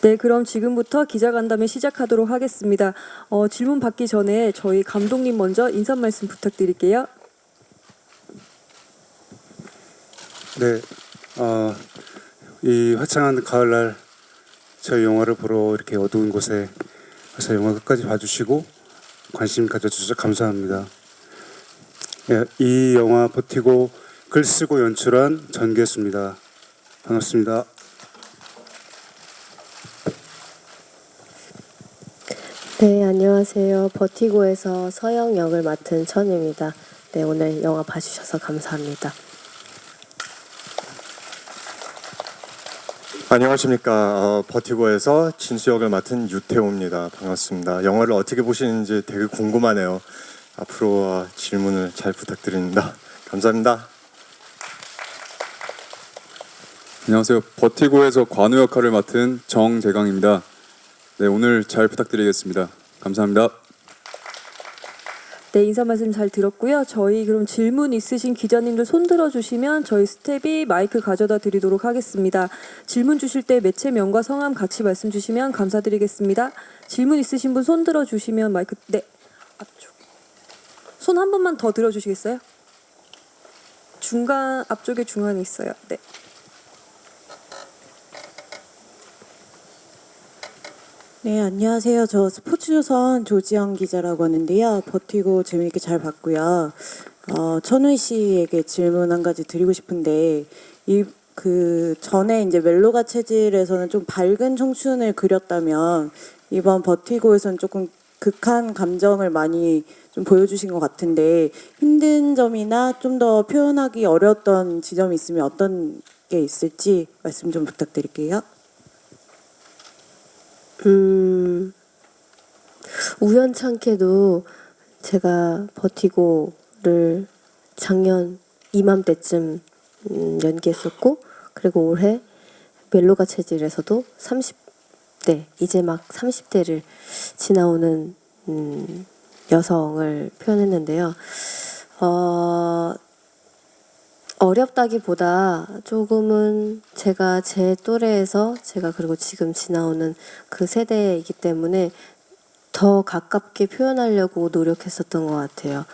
네, 그럼 지금부터 기자간담회 시작하도록 하겠습니다. 질문 받기 전에 저희 감독님 먼저 인사 말씀 부탁드릴게요. 네, 이 화창한 가을날 저희 영화를 보러 이렇게 어두운 곳에 와서 영화 끝까지 봐주시고 관심 가져주셔서 감사합니다. 예, 이 영화 버티고 글 쓰고 연출한 전계수입니다. 반갑습니다. 네, 안녕하세요. 버티고에서 서영 역을 맡은 천입니다. 네, 오늘 영화 봐주셔서 감사합니다. 안녕하십니까. 버티고에서 진수 역을 맡은 유태호입니다. 반갑습니다. 영화를 어떻게 보시는지 되게 궁금하네요. 앞으로 질문을 잘 부탁드립니다. 감사합니다. 안녕하세요. 버티고에서 관우 역할을 맡은 정재강입니다. 네, 오늘 잘 부탁드리겠습니다. 감사합니다. 네, 인사 말씀 잘 들었고요. 저희 그럼 질문 있으신 기자님들 손 들어주시면 저희 스텝이 마이크 가져다 드리도록 하겠습니다. 질문 주실 때 매체명과 성함 같이 말씀 주시면 감사드리겠습니다. 질문 있으신 분 손 들어주시면 마이크, 네, 앞쪽. 손 한 번만 더 들어주시겠어요? 중간, 앞쪽에 중간에 있어요. 네. 네, 안녕하세요. 저 스포츠조선 조지영 기자라고 하는데요. 버티고 재미있게 잘 봤고요. 천우희 씨에게 질문 한 가지 드리고 싶은데, 전에 이제 멜로가 체질에서는 좀 밝은 청춘을 그렸다면, 이번 버티고에서는 조금 극한 감정을 많이 좀 보여주신 것 같은데, 힘든 점이나 좀 더 표현하기 어려웠던 지점이 있으면 어떤 게 있을지 말씀 좀 부탁드릴게요. 우연찮게도 제가 버티고를 작년 이맘때쯤 연기했었고, 그리고 올해 멜로가 체질에서도 30대, 이제 막 30대를 지나오는 여성을 표현했는데요. 어렵다기보다 조금은 제가 제 또래에서 제가 그리고 지금 지나오는 그 세대이기 때문에 더 가깝게 표현하려고 노력했었던 것 같아요.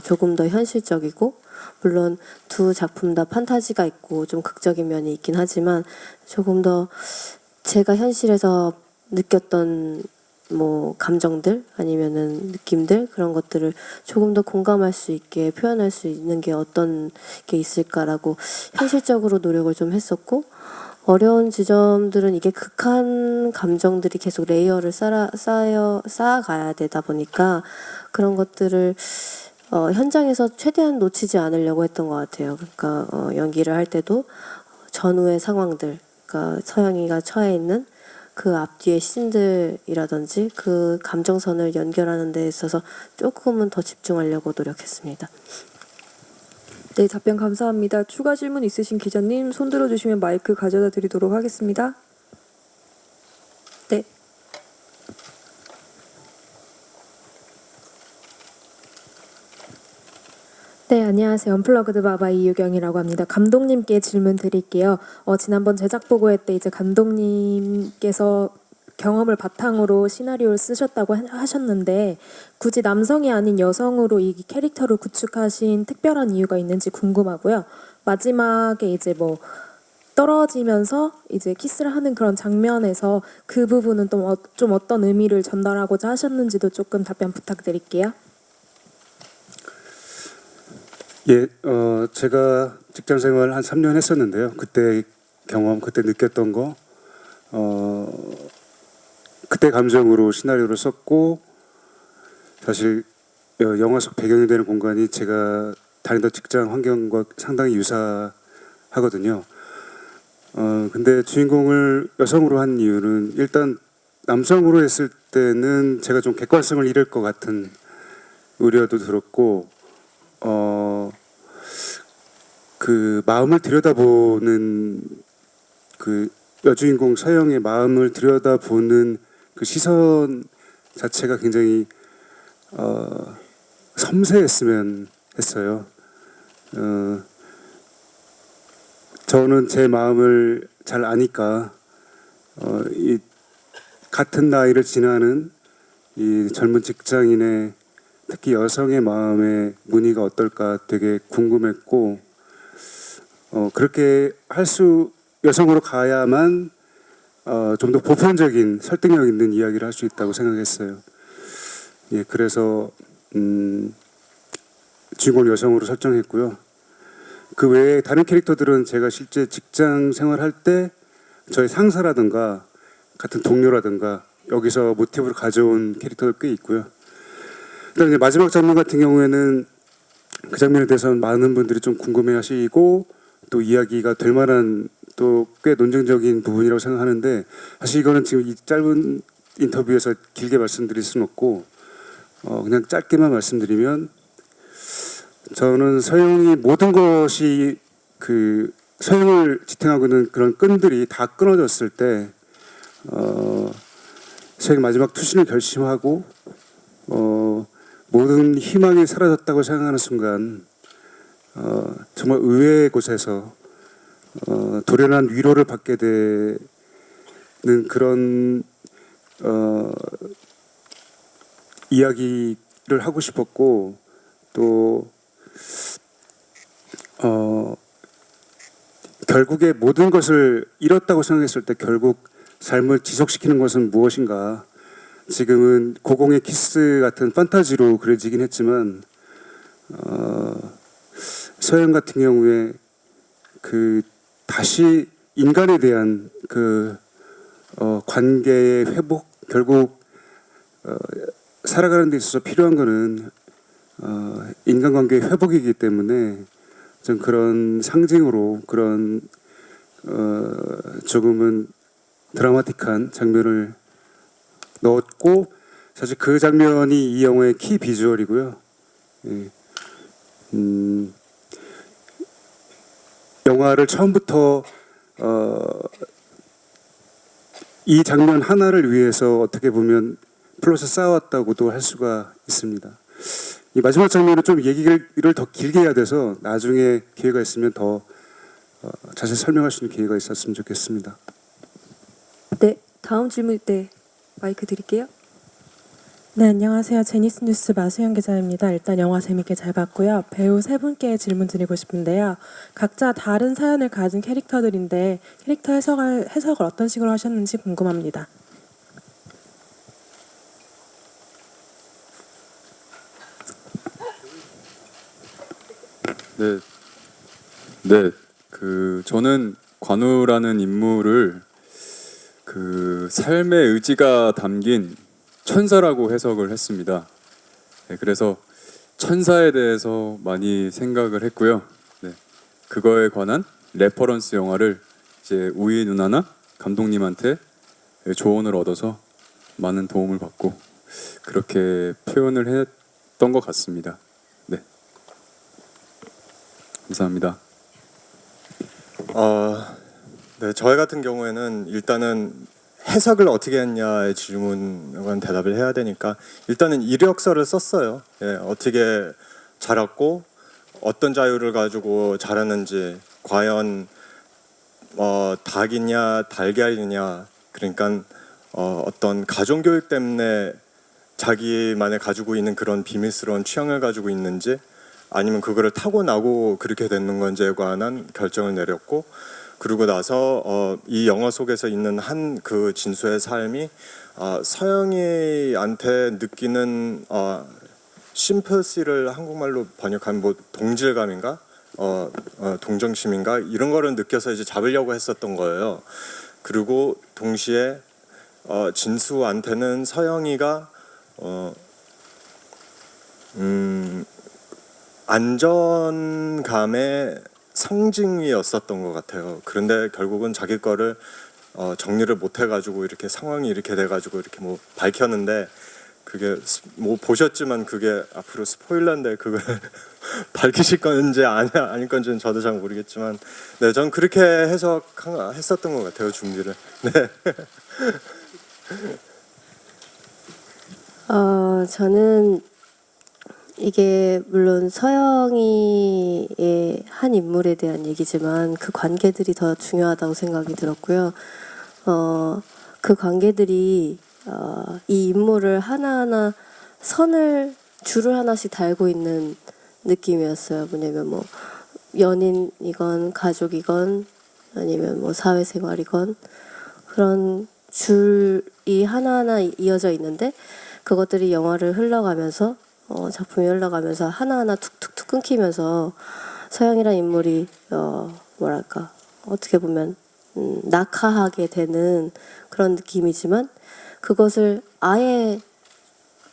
조금 더 현실적이고, 물론 두 작품 다 판타지가 있고 좀 극적인 면이 있긴 하지만 조금 더 제가 현실에서 느꼈던 뭐 감정들 아니면은 느낌들 그런 것들을 조금 더 공감할 수 있게 표현할 수 있는 게 어떤 게 있을까라고 현실적으로 노력을 좀 했었고, 어려운 지점들은 이게 극한 감정들이 계속 레이어를 쌓아가야 되다 보니까 그런 것들을 현장에서 최대한 놓치지 않으려고 했던 것 같아요. 그러니까 연기를 할 때도 전후의 상황들, 그러니까 서영이가 처해 있는 그 앞뒤의 씬들이라든지 그 감정선을 연결하는 데 있어서 조금은 더 집중하려고 노력했습니다. 네, 답변 감사합니다. 추가 질문 있으신 기자님 손 들어주시면 마이크 가져다 드리도록 하겠습니다. 네. 네, 안녕하세요. 언플러그드 바바 이유경이라고 합니다. 감독님께 질문 드릴게요. 지난번 제작 보고회 때 이제 감독님께서 경험을 바탕으로 시나리오를 쓰셨다고 하셨는데, 굳이 남성이 아닌 여성으로 이 캐릭터를 구축하신 특별한 이유가 있는지 궁금하고요. 마지막에 이제 뭐 떨어지면서 이제 키스를 하는 그런 장면에서 그 부분은 또 좀 어떤 의미를 전달하고자 하셨는지도 조금 답변 부탁드릴게요. 예, 제가 직장 생활 한 3년 했었는데요. 그때 경험, 그때 느꼈던 거, 그때 감정으로 시나리오를 썼고, 사실 영화 속 배경이 되는 공간이 제가 다니던 직장 환경과 상당히 유사하거든요. 근데 주인공을 여성으로 한 이유는 일단 남성으로 했을 때는 제가 좀 객관성을 잃을 것 같은 우려도 들었고, 그 마음을 들여다보는 그 여주인공 서영의 마음을 들여다보는 그 시선 자체가 굉장히 섬세했으면 했어요. 저는 제 마음을 잘 아니까 같은 나이를 지나는 이 젊은 직장인의 특히 여성의 마음의 문의가 어떨까 되게 궁금했고 그렇게 여성으로 가야만 좀 더 보편적인 설득력 있는 이야기를 할 수 있다고 생각했어요. 예, 그래서 주인공 여성으로 설정했고요. 그 외에 다른 캐릭터들은 제가 실제 직장 생활할 때 저희 상사라든가 같은 동료라든가 여기서 모티브로 가져온 캐릭터가 꽤 있고요. 그다음에 이제 마지막 장면 같은 경우에는 그 장면에 대해서 많은 분들이 좀 궁금해하시고 또 이야기가 될 만한 또 꽤 논쟁적인 부분이라고 생각하는데 사실 이거는 지금 이 짧은 인터뷰에서 길게 말씀드릴 수는 없고 그냥 짧게만 말씀드리면 저는 서영이 모든 것이 그 서영을 지탱하고 있는 그런 끈들이 다 끊어졌을 때 서영이 마지막 투신을 결심하고 모든 희망이 사라졌다고 생각하는 순간 정말 의외의 곳에서 돌연한 위로를 받게 되는 그런 이야기를 하고 싶었고 또 결국에 모든 것을 잃었다고 생각했을 때 결국 삶을 지속시키는 것은 무엇인가. 지금은 고공의 키스 같은 판타지로 그려지긴 했지만 서영 같은 경우에 그 다시 인간에 대한 그 관계의 회복 결국 살아가는 데 있어서 필요한 거는 인간관계의 회복이기 때문에 좀 그런 상징으로 그런 조금은 드라마틱한 장면을 넣었고 사실 그 장면이 이 영화의 키 비주얼이고요. 예. 영화를 처음부터 이 장면 하나를 위해서 어떻게 보면 플롯을 쌓아왔다고도 할 수가 있습니다. 이 마지막 장면은 좀 얘기를 더 길게 해야 돼서 나중에 기회가 있으면 더 자세히 설명할 수 있는 기회가 있었으면 좋겠습니다. 네, 다음 질문 때 마이크 드릴게요. 네, 안녕하세요. 제니스 뉴스 마수영 기자입니다. 일단 영화 재밌게 잘 봤고요. 배우 세 분께 질문 드리고 싶은데요. 각자 다른 사연을 가진 캐릭터들인데 캐릭터 해석을 어떤 식으로 하셨는지 궁금합니다. 네, 저는 관우라는 인물을 그 삶의 의지가 담긴 천사라고 해석을 했습니다. 네, 그래서 천사에 대해서 많이 생각을 했고요. 네, 그거에 관한 레퍼런스 영화를 이제 우희 누나나 감독님한테 조언을 얻어서 많은 도움을 받고 그렇게 표현을 했던 것 같습니다. 네, 감사합니다. 네, 저희 같은 경우에는 일단은 해석을 어떻게 했냐의 질문에 대답을 해야 되니까 일단은 이력서를 썼어요. 예, 어떻게 자랐고 어떤 자유를 가지고 자랐는지 과연 닭이냐 달걀이냐 그러니까 어떤 가정교육 때문에 자기만의 가지고 있는 그런 비밀스러운 취향을 가지고 있는지 아니면 그거를 타고나고 그렇게 되는 건지에 관한 결정을 내렸고 그러고 나서 이 영화 속에서 있는 한 그 진수의 삶이 서영이한테 느끼는 심퍼시를 한국말로 번역하면 뭐 동질감인가 동정심인가 이런 거를 느껴서 이제 잡으려고 했었던 거예요. 그리고 동시에 진수한테는 서영이가 안전감의 상징이었었던 것 같아요. 그런데 결국은 자기 거를 정리를 못 해가지고 이렇게 상황이 이렇게 돼가지고 이렇게 뭐 밝혔는데 그게 뭐 보셨지만 그게 앞으로 스포일러인데 그걸 밝히실 건지 아닐 건지는 저도 잘 모르겠지만 네, 전 그렇게 했었던 것 같아요 준비를. 네. 저는 이게 물론 서영이의 한 인물에 대한 얘기지만 그 관계들이 더 중요하다고 생각이 들었고요. 그 관계들이 이 인물을 하나하나 줄을 하나씩 달고 있는 느낌이었어요. 뭐냐면 뭐 연인이건 가족이건 아니면 뭐 사회생활이건 그런 줄이 하나하나 이어져 있는데 그것들이 영화를 흘러가면서 작품이 흘러가면서 하나하나 툭툭툭 끊기면서 서영이란 인물이 뭐랄까 어떻게 보면 낙하하게 되는 그런 느낌이지만 그것을 아예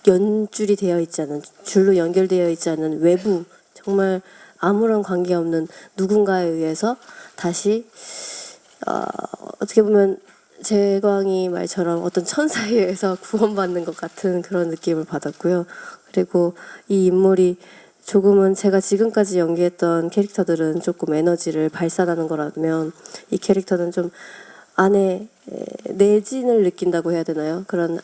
연줄이 되어 있지 않은 줄로 연결되어 있지 않은 외부 정말 아무런 관계없는 누군가에 의해서 다시 어떻게 보면 재광이 말처럼 어떤 천사에 의해서 구원받는 것 같은 그런 느낌을 받았고요. 그리고 이 인물이 조금은 제가 지금까지 연기했던 캐릭터들은 조금 에너지를 발산하는 거라면 이 캐릭터는 좀 안에 내진을 느낀다고 해야 되나요? 그런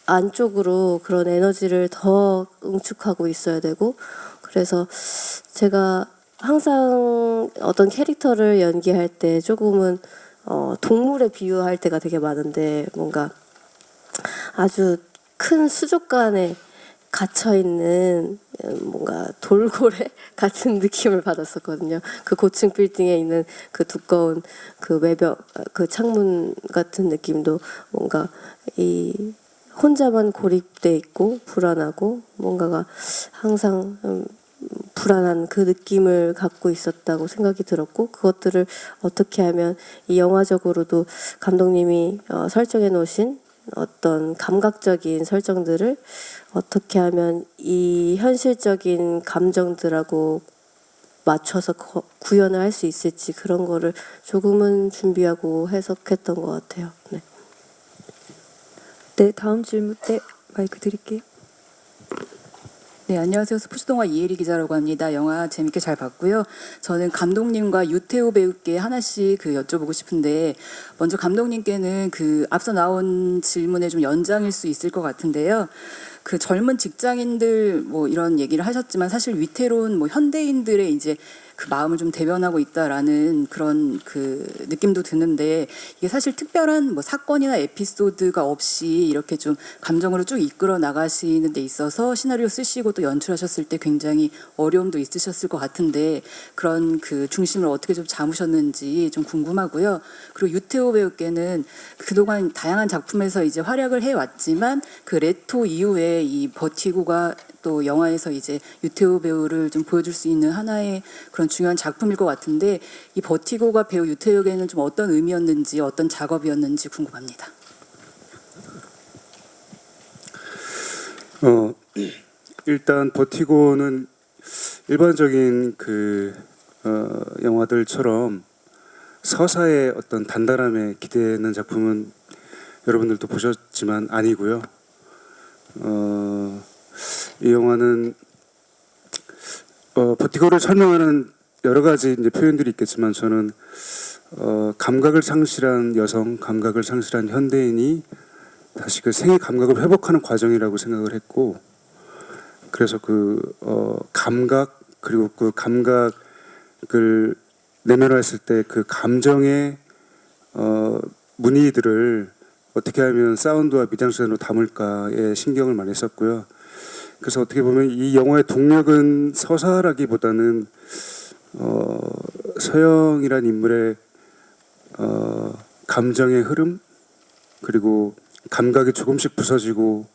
안쪽으로 그런 에너지를 더 응축하고 있어야 되고 그래서 제가 항상 어떤 캐릭터를 연기할 때 조금은 동물에 비유할 때가 되게 많은데 뭔가 아주 큰 수족관에 갇혀 있는 뭔가 돌고래 같은 느낌을 받았었거든요. 그 고층 빌딩에 있는 그 두꺼운 그 외벽, 그 창문 같은 느낌도 뭔가 이 혼자만 고립돼 있고 불안하고 뭔가가 항상 불안한 그 느낌을 갖고 있었다고 생각이 들었고 그것들을 어떻게 하면 이 영화적으로도 감독님이 설정해 놓으신 어떤 감각적인 설정들을 어떻게 하면 이 현실적인 감정들하고 맞춰서 구현을 할 수 있을지 그런 거를 조금은 준비하고 해석했던 것 같아요. 네. 네, 다음 질문. 네, 마이크 드릴게요. 네, 안녕하세요. 스포츠동화 이혜리 기자라고 합니다. 영화 재밌게 잘 봤고요. 저는 감독님과 유태우 배우께 하나씩 여쭤보고 싶은데 먼저 감독님께는 앞서 나온 질문의 좀 연장일 수 있을 것 같은데요. 그 젊은 직장인들 뭐 이런 얘기를 하셨지만 사실 위태로운 현대인들의 이제 그 마음을 좀 대변하고 있다라는 그런 느낌도 드는데 이게 사실 특별한 사건이나 에피소드가 없이 이렇게 좀 감정으로 쭉 이끌어 나가시는 데 있어서 시나리오 쓰시고 또 연출하셨을 때 굉장히 어려움도 있으셨을 것 같은데 그런 중심을 어떻게 좀 잡으셨는지 좀 궁금하고요. 그리고 유태우 배우께는 그동안 다양한 작품에서 이제 활약을 해왔지만 그 레토 이후에 이 버티고가 또 영화에서 이제 유태우 배우를 좀 보여줄 수 있는 하나의 그런 중요한 작품일 것 같은데 이 버티고가 배우 유태우에게는 좀 어떤 의미였는지 어떤 작업이었는지 궁금합니다. 일단 버티고는 일반적인 영화들처럼 서사의 어떤 단단함에 기대는 작품은 여러분들도 보셨지만 아니고요. 이 영화는 버티고를 설명하는 여러 가지 이제 표현들이 있겠지만 저는 감각을 상실한 여성, 감각을 상실한 현대인이 다시 그 생의 감각을 회복하는 과정이라고 생각을 했고 그래서 감각 그리고 그 감각을 내면화했을 때 그 감정의 문의들을 어떻게 하면 사운드와 미장센으로 담을까에 신경을 많이 썼고요. 그래서 어떻게 보면 이 영화의 동력은 서사라기보다는 서영이란 인물의 감정의 흐름 그리고 감각이 조금씩 부서지고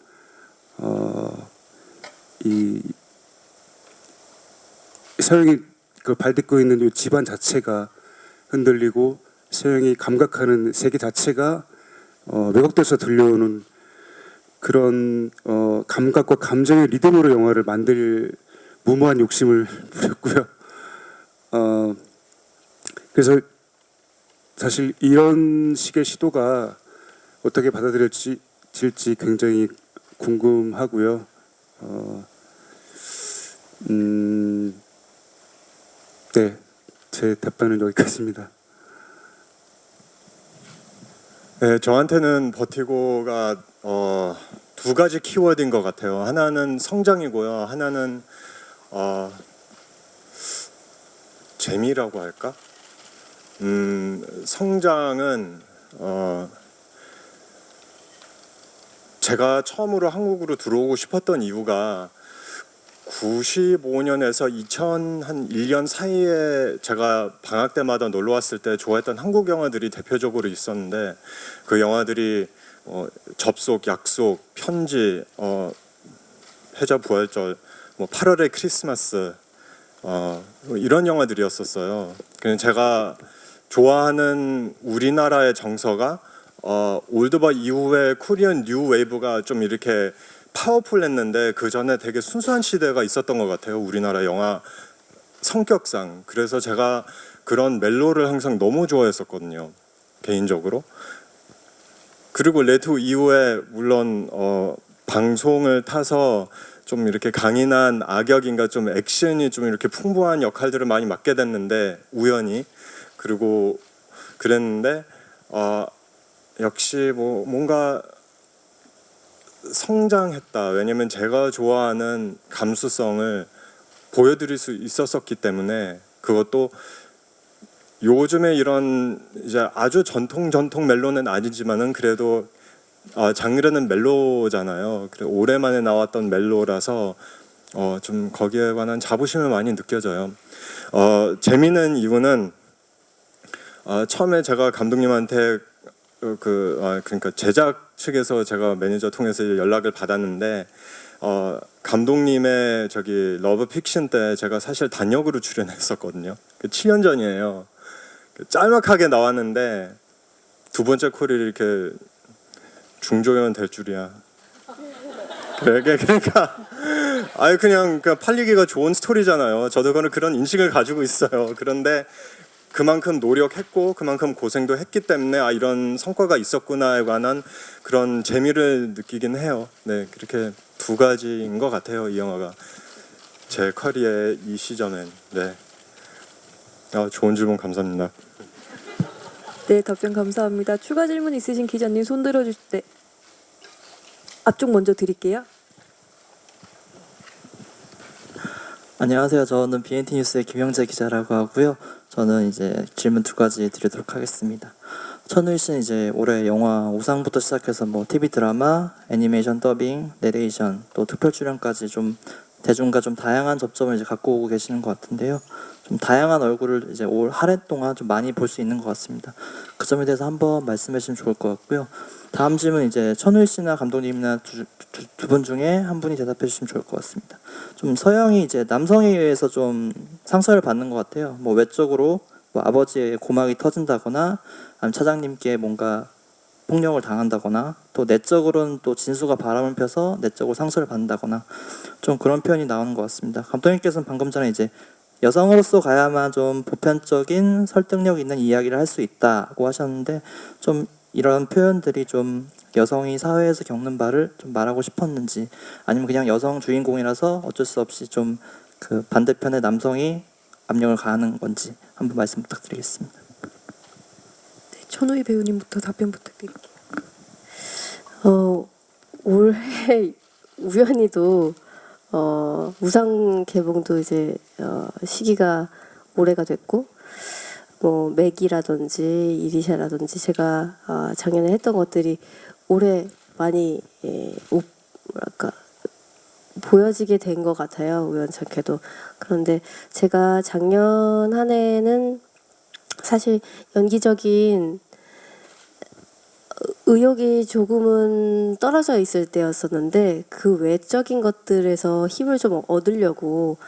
이 서영이 발딛고 있는 이 집안 자체가 흔들리고 서영이 감각하는 세계 자체가 왜곡돼서 들려오는 그런 감각과 감정의 리듬으로 영화를 만들 무모한 욕심을 부렸고요. 그래서 사실 이런 식의 시도가 어떻게 받아들여질지 굉장히 궁금하고요. 네, 제 답변은 여기까지입니다. 네, 저한테는 버티고가 두 가지 키워드인 것 같아요. 하나는 성장이고요. 하나는 재미라고 할까? 성장은 제가 처음으로 한국으로 들어오고 싶었던 이유가 95년에서 2001년 사이에 제가 방학 때마다 놀러 왔을 때 좋아했던 한국 영화들이 대표적으로 있었는데 그 영화들이 접속, 약속, 편지, 패자 부활절, 뭐 8월의 크리스마스 뭐 이런 영화들이었었어요. 그냥 제가 좋아하는 우리나라의 정서가 올드바 이후에 코리안 뉴 웨이브가 좀 이렇게 파워풀했는데 그 전에 되게 순수한 시대가 있었던 것 같아요. 우리나라 영화 성격상. 그래서 제가 그런 멜로를 항상 너무 좋아했었거든요. 개인적으로. 그리고 레트 이후에 물론 방송을 타서 좀 이렇게 강인한 악역인가 좀 액션이 좀 이렇게 풍부한 역할들을 많이 맡게 됐는데 우연히 그리고 그랬는데 역시 뭐 뭔가 성장했다. 왜냐면 제가 좋아하는 감수성을 보여드릴 수 있었었기 때문에 그것도 요즘에 이런 이제 아주 전통 멜로는 아니지만은 그래도 장르는 멜로잖아요. 그래 오랜만에 나왔던 멜로라서 좀 거기에 관한 자부심을 많이 느껴져요. 재미있는 이유는 처음에 제가 감독님한테 그러니까 제작 측에서 제가 매니저 통해서 연락을 받았는데 감독님의 저기 러브 픽션 때 제가 사실 단역으로 출연했었거든요. 7년 전이에요. 짤막하게 나왔는데 두 번째 콜이 이렇게 중조연 될 줄이야. 그러니까 그냥 팔리기가 좋은 스토리잖아요. 저도 그런 인식을 가지고 있어요. 그런데 그만큼 노력했고 그만큼 고생도 했기 때문에 이런 성과가 있었구나에 관한 그런 재미를 느끼긴 해요. 네, 그렇게 두 가지인 것 같아요. 이 영화가 제 커리어의 이 시점엔. 네. 좋은 질문 감사합니다. 네, 답변 감사합니다. 추가 질문 있으신 기자님 손 들어주실 때 앞쪽 먼저 드릴게요. 안녕하세요. 저는 BNT 뉴스의 김영재 기자라고 하고요. 저는 이제 질문 두 가지 드리도록 하겠습니다. 천우희 씨는 이제 올해 영화 우상부터 시작해서 뭐 TV 드라마, 애니메이션 더빙, 내레이션, 또 특별 출연까지 좀 대중과 좀 다양한 접점을 이제 갖고 오고 계시는 것 같은데요. 좀 다양한 얼굴을 이제 올 한 해 동안 좀 많이 볼 수 있는 것 같습니다. 그 점에 대해서 한번 말씀해 주시면 좋을 것 같고요. 다음 질문 이제 천우희 씨나 감독님이나 두 분 중에 한 분이 대답해 주시면 좋을 것 같습니다. 좀 서영이 이제 남성에 의해서 좀 상처를 받는 것 같아요. 뭐 외적으로 뭐 아버지의 고막이 터진다거나 아니면 차장님께 뭔가 폭력을 당한다거나 또 내적으로는 또 진수가 바람을 펴서 내적으로 상처를 받는다거나 좀 그런 표현이 나오는 것 같습니다. 감독님께서는 방금 전에 이제 여성으로서 가야만 좀 보편적인 설득력 있는 이야기를 할 수 있다고 하셨는데 좀 이런 표현들이 좀 여성이 사회에서 겪는 바를 좀 말하고 싶었는지 아니면 그냥 여성 주인공이라서 어쩔 수 없이 좀 그 반대편의 남성이 압력을 가하는 건지 한번 말씀 부탁드리겠습니다. 네, 천우희 배우님부터 답변 부탁드릴게요. 올해 우연히도 우상 개봉도 이제 시기가 올해가 됐고 뭐 맥이라든지 이리샤라든지 제가 작년에 했던 것들이 올해 많이 뭐랄까 보여지게 된 것 같아요. 우연찮게도. 그런데 제가 작년 한 해는 사실 연기적인 의욕이 조금은 떨어져 있을 때였었는데 그 외적인 것들에서 힘을 좀 얻으려고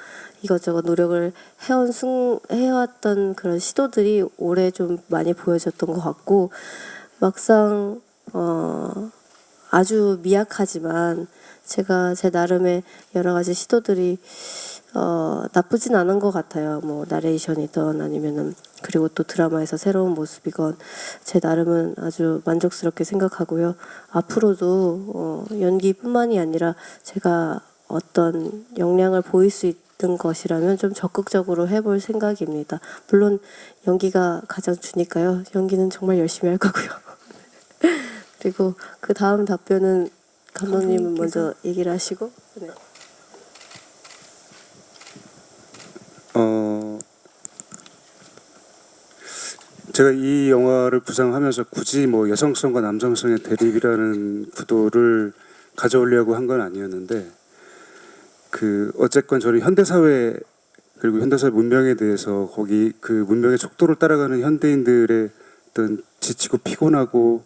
이것저것 노력을 해왔던 그런 시도들이 올해 좀 많이 보여졌던 것 같고 막상 아주 미약하지만 제가 제 나름의 여러 가지 시도들이 나쁘진 않은 것 같아요. 뭐 나레이션이든 아니면은 그리고 또 드라마에서 새로운 모습이건 제 나름은 아주 만족스럽게 생각하고요. 앞으로도 연기뿐만이 아니라 제가 어떤 역량을 보일 수 있는 것이라면 좀 적극적으로 해볼 생각입니다. 물론 연기가 가장 주니까요. 연기는 정말 열심히 할 거고요. 그리고 그 다음 답변은 감독님은 먼저 얘기를 하시고. 네. 제가 이 영화를 구상하면서 굳이 뭐 여성성과 남성성의 대립이라는 구도를 가져오려고 한 건 아니었는데 그 어쨌건 저는 현대 사회 그리고 현대사회 문명에 대해서 거기 그 문명의 속도를 따라가는 현대인들의 어떤 지치고 피곤하고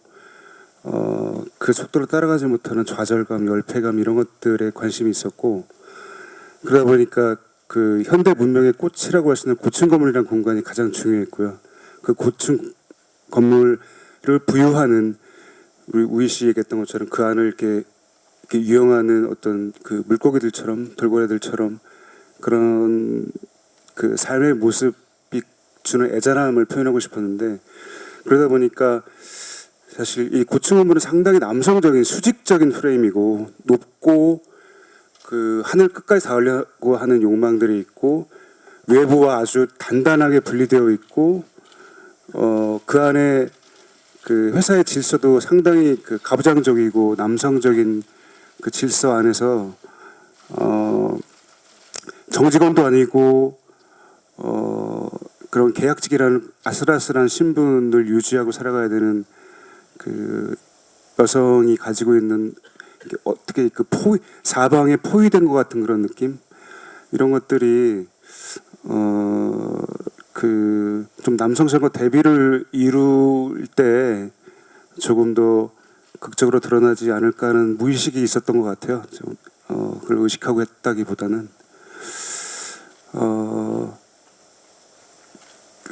그 속도를 따라가지 못하는 좌절감, 열패감 이런 것들에 관심이 있었고 그러다 보니까 그 현대 문명의 꽃이라고 할 수 있는 고층 건물이라는 공간이 가장 중요했고요. 그 고층 건물을 부유하는 우리 우희 씨 얘기했던 것처럼 그 안을 이렇게 유영하는 어떤 그 물고기들처럼 돌고래들처럼 그런 그 삶의 모습이 주는 애잔함을 표현하고 싶었는데 그러다 보니까 사실 이 고층 건물은 상당히 남성적인 수직적인 프레임이고 높고 그 하늘 끝까지 닿으려고 하는 욕망들이 있고 외부와 아주 단단하게 분리되어 있고 그 안에 그 회사의 질서도 상당히 그 가부장적이고 남성적인 그 질서 안에서 정직원도 아니고 그런 계약직이라는 아슬아슬한 신분을 유지하고 살아가야 되는 그 여성이 가지고 있는 어떻게 그 사방에 포위된 것 같은 그런 느낌 이런 것들이 그 좀 남성성과 대비를 이룰 때 조금 더 극적으로 드러나지 않을까 하는 무의식이 있었던 것 같아요. 좀, 그걸 의식하고 했다기보다는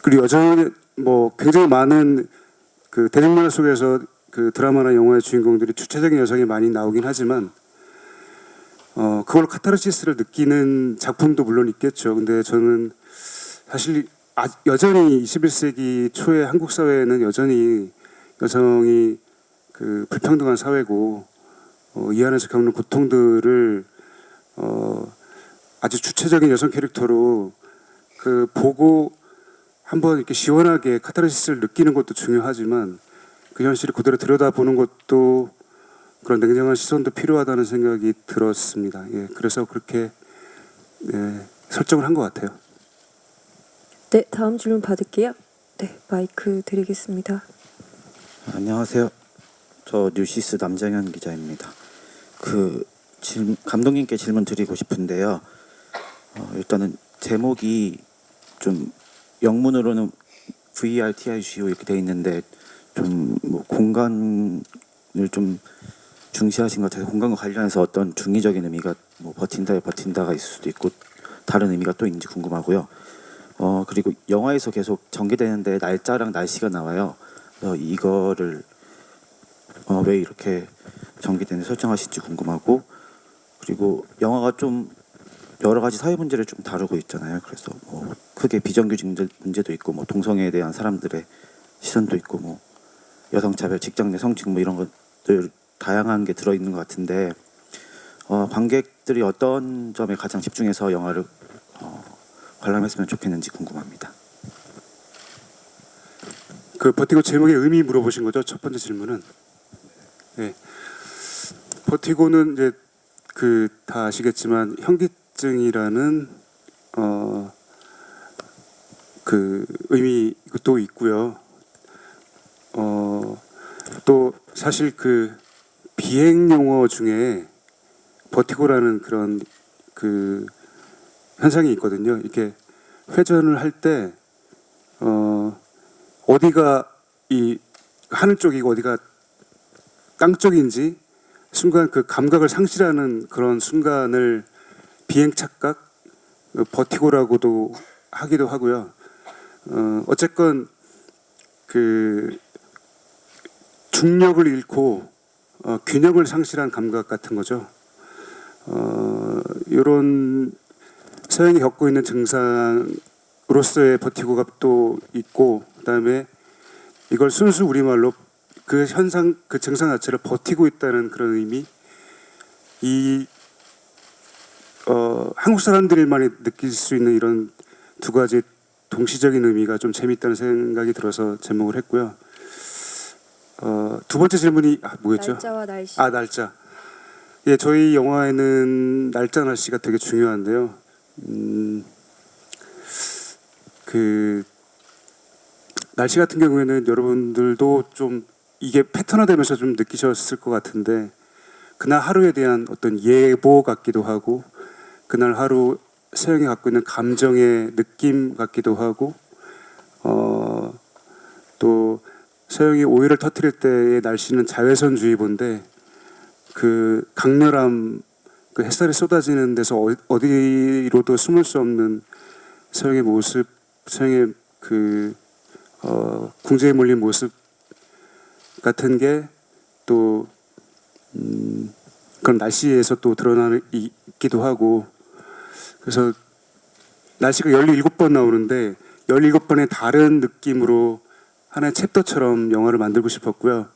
그리고 여전히 뭐 굉장히 많은 그 대중문화 속에서 그 드라마나 영화의 주인공들이 주체적인 여성이 많이 나오긴 하지만 그걸 카타르시스를 느끼는 작품도 물론 있겠죠. 근데 저는 사실 여전히 21세기 초의 한국 사회는 여전히 여성이 그 불평등한 사회고 이 안에서 겪는 고통들을 아주 주체적인 여성 캐릭터로 그 보고 한번 이렇게 시원하게 카타르시스를 느끼는 것도 중요하지만 그 현실을 그대로 들여다보는 것도 그런 냉정한 시선도 필요하다는 생각이 들었습니다. 예, 그래서 그렇게 설정을 한 것 같아요. 네, 다음 질문 받을게요. 네, 마이크 드리겠습니다. 안녕하세요. 저 뉴시스 남정현 기자입니다. 감독님께 질문 드리고 싶은데요. 일단은 제목이 좀 영문으로는 VRTICO 이렇게 돼 있는데 좀 뭐 공간을 좀 중시하신 것 같아서 공간과 관련해서 어떤 중의적인 의미가 뭐 버틴다가 있을 수도 있고 다른 의미가 또 있는지 궁금하고요. 그리고 영화에서 계속 전개되는데 날짜랑 날씨가 나와요. 이거를 왜 이렇게 전개되는지 설정하실지 궁금하고 그리고 영화가 좀 여러 가지 사회 문제를 좀 다루고 있잖아요. 그래서 뭐 크게 비정규직 문제도 있고 뭐 동성애에 대한 사람들의 시선도 있고 뭐 여성차별, 직장 내 성추행 뭐 이런 것들 다양한 게 들어 있는 것 같은데 관객들이 어떤 점에 가장 집중해서 영화를 관람했으면 좋겠는지 궁금합니다. 그 버티고 제목의 의미 물어보신 거죠? 첫 번째 질문은. 네. 버티고는 이제 그 다 아시겠지만 현기증이라는 그 의미도 있고요. 또 사실 그 비행 용어 중에 버티고라는 그런 그 현상이 있거든요. 이렇게 회전을 할 때 어디가 이 하늘 쪽이고 어디가 땅 쪽인지 순간 그 감각을 상실하는 그런 순간을 비행 착각, 버티고라고도 하기도 하고요. 어쨌건 그 중력을 잃고 균형을 상실한 감각 같은 거죠. 이런 서양이 겪고 있는 증상으로서의 버티고가 또 있고 그다음에 이걸 순수 우리말로 그 현상, 그 증상 자체를 버티고 있다는 그런 의미 한국 사람들만이 느낄 수 있는 이런 두 가지 동시적인 의미가 좀 재밌다는 생각이 들어서 제목을 했고요. 두 번째 질문이 뭐였죠? 날짜와 날씨. 날짜. 예, 저희 영화에는 날짜 날씨가 되게 중요한데요. 그 날씨 같은 경우에는 여러분들도 좀 이게 패턴화되면서 좀 느끼셨을 것 같은데 그날 하루에 대한 어떤 예보 같기도 하고 그날 하루 서영이 갖고 있는 감정의 느낌 같기도 하고 또 서영이 오일을 터뜨릴 때의 날씨는 자외선주의보인데 그 강렬함 그 햇살이 쏟아지는 데서 어디로도 숨을 수 없는 서영의 모습, 서영의 그 궁지에 몰린 모습 같은 게 또 그런 날씨에서 또 드러나기도 하고 그래서 날씨가 17번 나오는데 17번의 다른 느낌으로 하나의 챕터처럼 영화를 만들고 싶었고요.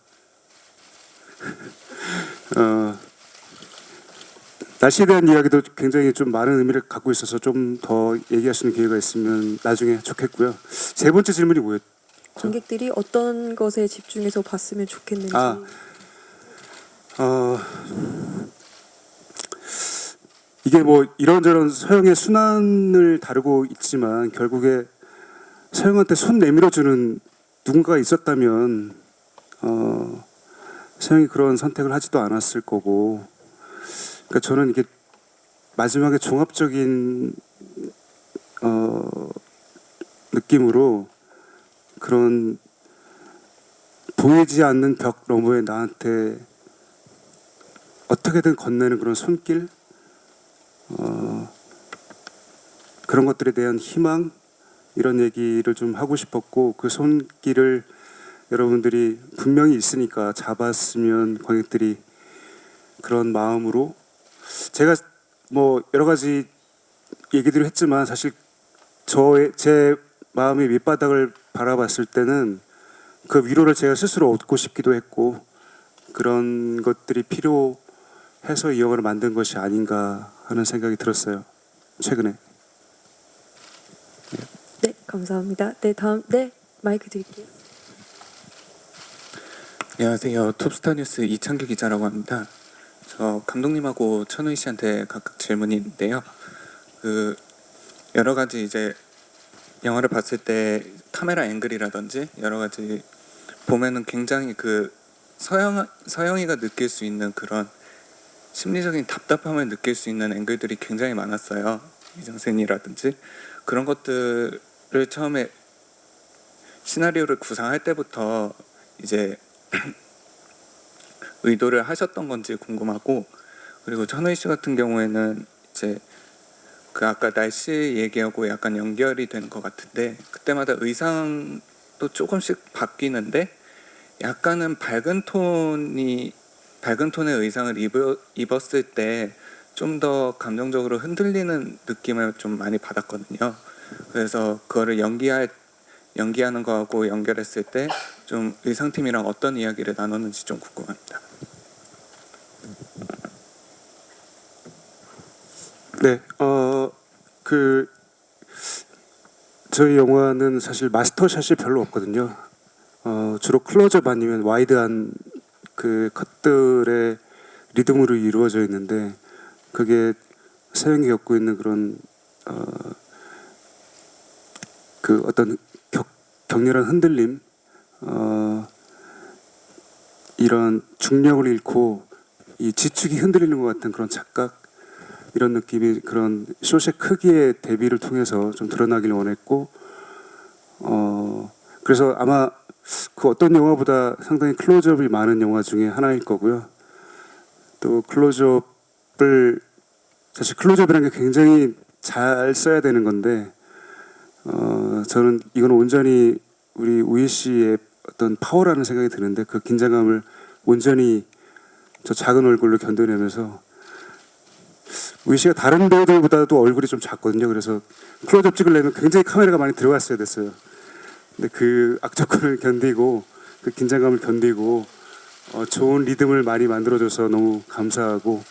날씨에 대한 이야기도 굉장히 좀 많은 의미를 갖고 있어서 좀 더 얘기할 수 있는 기회가 있으면 나중에 좋겠고요. 세 번째 질문이 뭐였죠? 관객들이 어떤 것에 집중해서 봤으면 좋겠는지. 이게 뭐 이런저런 서영의 순환을 다루고 있지만 결국에 서영한테 손 내밀어주는 누군가가 있었다면 서영이 그런 선택을 하지도 않았을 거고 그러니까 저는 이게 마지막에 종합적인 느낌으로 그런 보이지 않는 벽 너머에 나한테 어떻게든 건네는 그런 손길 그런 것들에 대한 희망 이런 얘기를 좀 하고 싶었고 그 손길을 여러분들이 분명히 있으니까 잡았으면 관객들이 그런 마음으로 제가 뭐 여러 가지 얘기들을 했지만 사실 제 마음의 밑바닥을 바라봤을 때는 그 위로를 제가 스스로 얻고 싶기도 했고 그런 것들이 필요해서 이 영화를 만든 것이 아닌가 하는 생각이 들었어요. 최근에. 네, 감사합니다. 네, 다음 마이크 드릴게요. 안녕하세요. 톱스타 뉴스 이창규 기자라고 합니다. 저 감독님하고 천우희 씨한테 각각 질문이 있는데요. 그 여러 가지 이제 영화를 봤을 때 카메라 앵글이라든지 여러 가지 보면은 굉장히 그 서영이가 느낄 수 있는 그런 심리적인 답답함을 느낄 수 있는 앵글들이 굉장히 많았어요. 미장센이라든지 그런 것들을 처음에 시나리오를 구상할 때부터 이제 의도를 하셨던 건지 궁금하고 그리고 천우희 씨 같은 경우에는 이제 그 아까 날씨 얘기하고 약간 연결이 되는 것 같은데 그때마다 의상도 조금씩 바뀌는데 약간은 밝은 톤의 의상을 입었을 때 좀 더 감정적으로 흔들리는 느낌을 좀 많이 받았거든요. 그래서 그거를 연기하는 거하고 연결했을 때 좀 의상팀이랑 어떤 이야기를 나눴는지 좀 궁금합니다. 네, 저희 영화는 사실 마스터샷이 별로 없거든요. 주로 클로즈업 아니면 와이드한 그 컷들의 리듬으로 이루어져 있는데 그게 서영이 겪고 있는 그런 그 어떤 격렬한 흔들림, 이런 중력을 잃고 이 지축이 흔들리는 것 같은 그런 착각 이런 느낌이 그런 숏의 크기의 대비를 통해서 좀 드러나길 원했고 그래서 아마 그 어떤 영화보다 상당히 클로즈업이 많은 영화 중에 하나일 거고요. 또 클로즈업을 사실 클로즈업이라는 게 굉장히 잘 써야 되는 건데 저는 이건 온전히 우리 우희 씨의 어떤 파워라는 생각이 드는데 그 긴장감을 온전히 저 작은 얼굴로 견뎌내면서 우희 씨가 다른 배우들보다도 얼굴이 좀 작거든요. 그래서 클로즈업 찍으려면 굉장히 카메라가 많이 들어갔어야 됐어요. 근데 그 악조건을 견디고 그 긴장감을 견디고 좋은 리듬을 많이 만들어줘서 너무 감사하고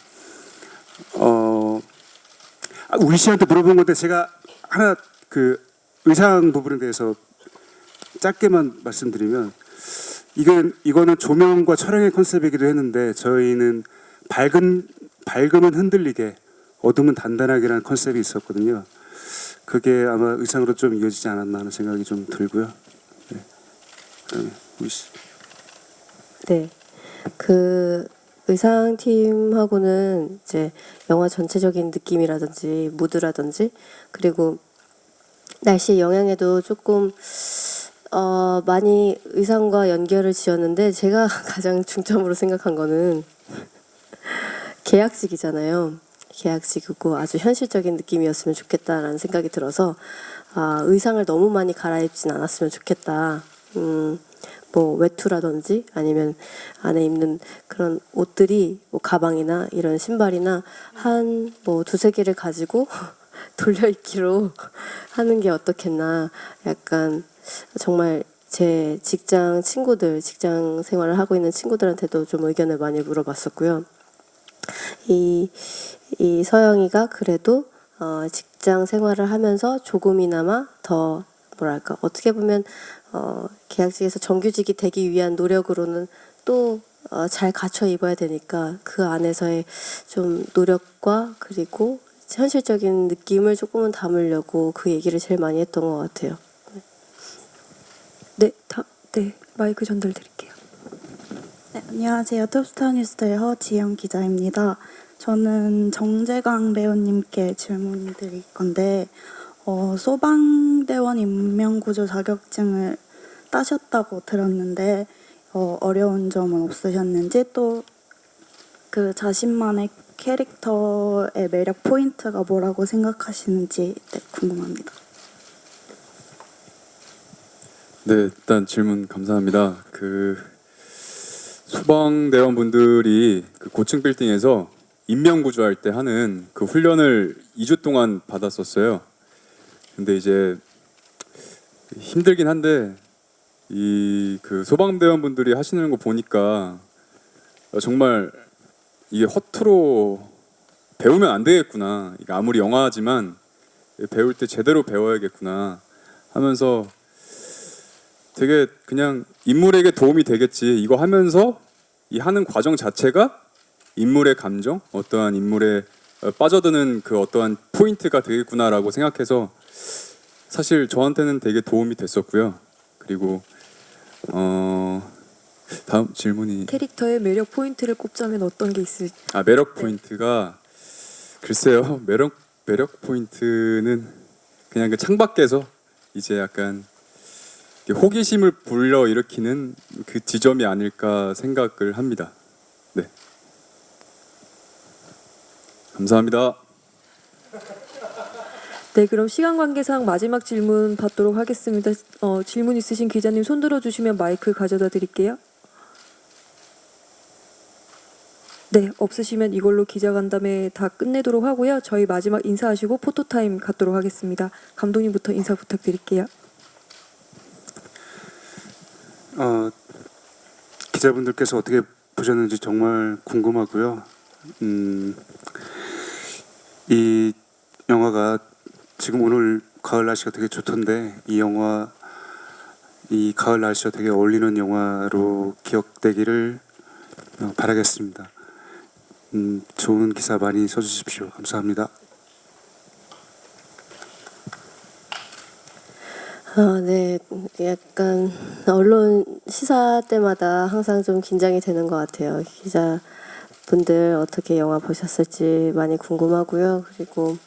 우희 씨한테 물어본 건데 제가 하나 그 의상 부분에 대해서 짧게만 말씀드리면 이거는 조명과 촬영의 컨셉이기도 했는데 저희는 밝음은 흔들리게 어둠은 단단하게라는 컨셉이 있었거든요. 그게 아마 의상으로 좀 이어지지 않았나 하는 생각이 좀 들고요. 네. 우희 씨. 네. 그 의상팀하고는 이제 영화 전체적인 느낌이라든지 무드라든지 그리고 날씨의 영향에도 조금 많이 의상과 연결을 지었는데 제가 가장 중점으로 생각한 거는 계약직이잖아요. 계약직이고 아주 현실적인 느낌이었으면 좋겠다라는 생각이 들어서 의상을 너무 많이 갈아입진 않았으면 좋겠다. 뭐 외투라든지 아니면 안에 입는 그런 옷들이 뭐 가방이나 이런 신발이나 한 뭐 두세 개를 가지고 돌려입기로 하는 게 어떻겠나. 약간 정말 제 직장 친구들, 직장 생활을 하고 있는 친구들한테도 좀 의견을 많이 물어봤었고요. 이 서영이가 그래도 직장 생활을 하면서 조금이나마 더 뭐랄까 어떻게 보면 계약직에서 정규직이 되기 위한 노력으로는 또 잘 갖춰 입어야 되니까 그 안에서의 좀 노력과 그리고 현실적인 느낌을 조금은 담으려고 그 얘기를 제일 많이 했던 것 같아요. 네, 마이크 전달 드릴게요. 네, 안녕하세요. 톱스타 뉴스의 허지영 기자입니다. 저는 정재강 배우님께 질문 드릴 건데 소방대원 임명구조 자격증을 따셨다고 들었는데 어려운 점은 없으셨는지 또 그 자신만의 캐릭터의 매력 포인트가 뭐라고 생각하시는지 궁금합니다. 네, 일단 질문 감사합니다. 그 소방대원분들이 그 고층 빌딩에서 인명구조할 때 하는 그 훈련을 2주 동안 받았었어요. 근데 이제 힘들긴 한데 이 그 소방대원분들이 하시는 거 보니까 정말 이게 허투루 배우면 안 되겠구나. 이게 아무리 영화지만 배울 때 제대로 배워야겠구나 하면서 되게 그냥 인물에게 도움이 되겠지. 이거 하면서 이 하는 과정 자체가 인물의 감정, 어떠한 인물에 빠져드는 그 어떠한 포인트가 되겠구나라고 생각해서 사실 저한테는 되게 도움이 됐었고요. 그리고 다음 질문이 캐릭터의 매력 포인트를 꼽자면 어떤 게 있을지. 매력 포인트가 글쎄요. 매력 포인트는 그냥 그 창밖에서 이제 약간 호기심을 불러일으키는 그 지점이 아닐까 생각을 합니다. 네. 감사합니다. 네, 그럼 시간 관계상 마지막 질문 받도록 하겠습니다. 질문 있으신 기자님 손 들어주시면 마이크 가져다 드릴게요. 네, 없으시면 이걸로 기자간담회 다 끝내도록 하고요. 저희 마지막 인사하시고 포토타임 갖도록 하겠습니다. 감독님부터 인사 부탁드릴게요. 기자분들께서 어떻게 보셨는지 정말 궁금하고요. 이 영화가 지금 오늘 가을 날씨가 되게 좋던데 이 가을 날씨와 되게 어울리는 영화로 기억되기를 바라겠습니다. 좋은 기사 많이 써주십시오. 감사합니다. 네, 약간 언론 시사 때마다 항상 좀 긴장이 되는 것 같아요. 기자분들 어떻게 영화 보셨을지 많이 궁금하고요. 그리고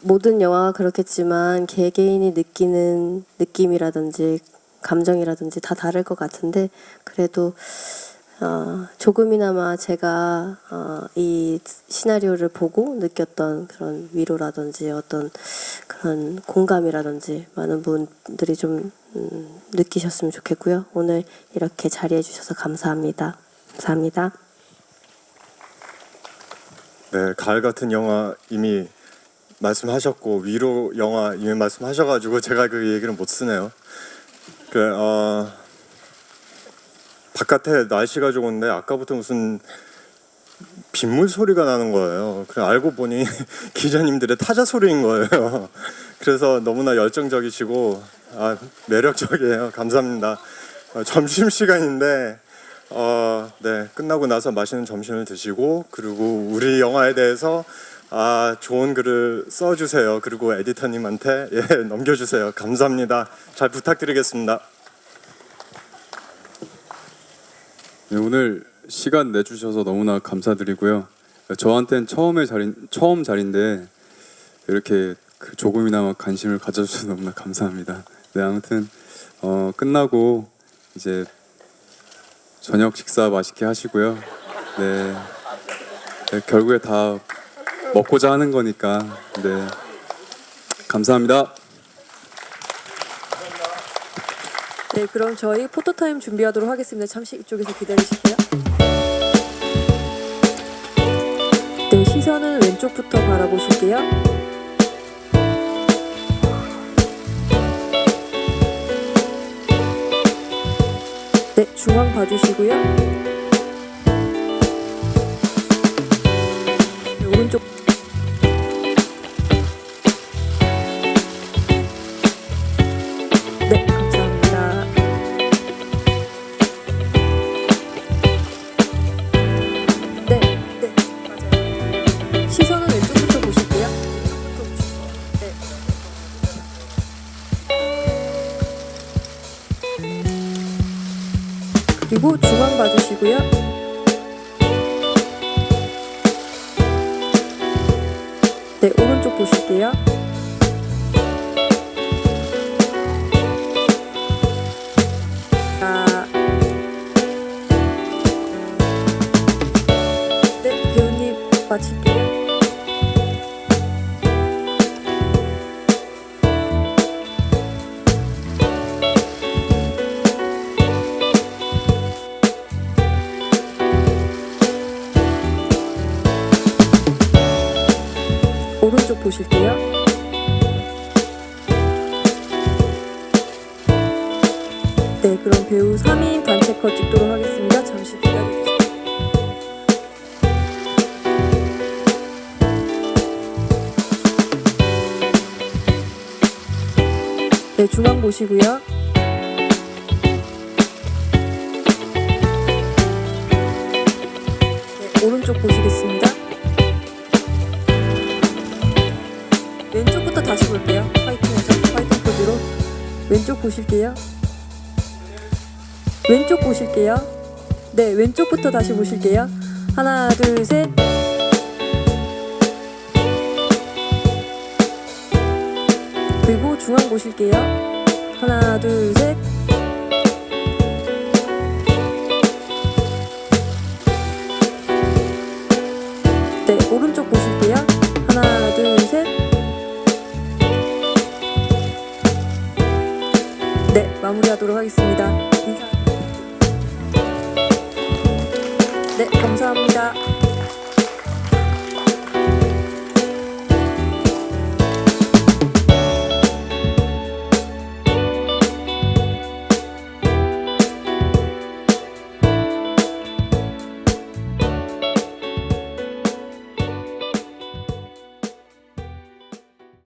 모든 영화가 그렇겠지만 개개인이 느끼는 느낌이라든지 감정이라든지 다 다를 것 같은데 그래도 조금이나마 제가 이 시나리오를 보고 느꼈던 그런 위로라든지 어떤 그런 공감이라든지 많은 분들이 좀 느끼셨으면 좋겠고요. 오늘 이렇게 자리해 주셔서 감사합니다. 감사합니다. 네, 가을 같은 영화 이미 말씀하셨고 위로 영화 이미 말씀하셔가지고 제가 그 얘기를 못 쓰네요. 바깥에 날씨가 좋은데 아까부터 무슨 빗물 소리가 나는 거예요. 그래 알고 보니 기자님들의 타자 소리인 거예요. 그래서 너무나 열정적이시고 매력적이에요. 감사합니다. 점심 시간인데 네, 끝나고 나서 맛있는 점심을 드시고 그리고 우리 영화에 대해서 좋은 글을 써주세요. 그리고 에디터님한테 넘겨주세요. 감사합니다. 잘 부탁드리겠습니다. 네, 오늘 시간 내주셔서 너무나 감사드리고요. 저한테는 처음 자리인데 이렇게 그 조금이나마 관심을 가져주셔서 너무나 감사합니다. 네, 아무튼 끝나고 이제 저녁 식사 맛있게 하시고요. 네, 네, 결국에 다 먹고자 하는 거니까. 네, 감사합니다. 네, 그럼 저희 포토타임 준비하도록 하겠습니다. 잠시 이쪽에서 기다리실게요. 네, 시선은 왼쪽부터 바라보실게요. 네, 중앙 봐주시고요. 네, 오른쪽. 네, 감사합니다. 네, 네, 맞아요. 시선은 왼쪽부터 보실게요. 왼쪽부터 보시고. 네. 그리고 중앙 봐주시고요. 네, 오른쪽 보실게요. 네, 배우님 마칠게요. 오른쪽 보실게요. 네, 그럼 배우 3인 단체 컷 찍도록 하겠습니다. 잠시 기다려주세요. 네, 중앙 보시고요. 네, 오른쪽 보시겠습니다. 왼쪽부터 다시 볼게요. 파이팅해서 파이팅 포즈로 왼쪽 보실게요. 왼쪽 보실게요. 네, 왼쪽부터 다시 보실게요. 하나, 둘, 셋. 그리고 중앙 보실게요. 하나, 둘, 셋. 네, 오른쪽 보실게요. 하나, 둘, 셋. 네, 마무리하도록 하겠습니다. 인사. 네, 감사합니다.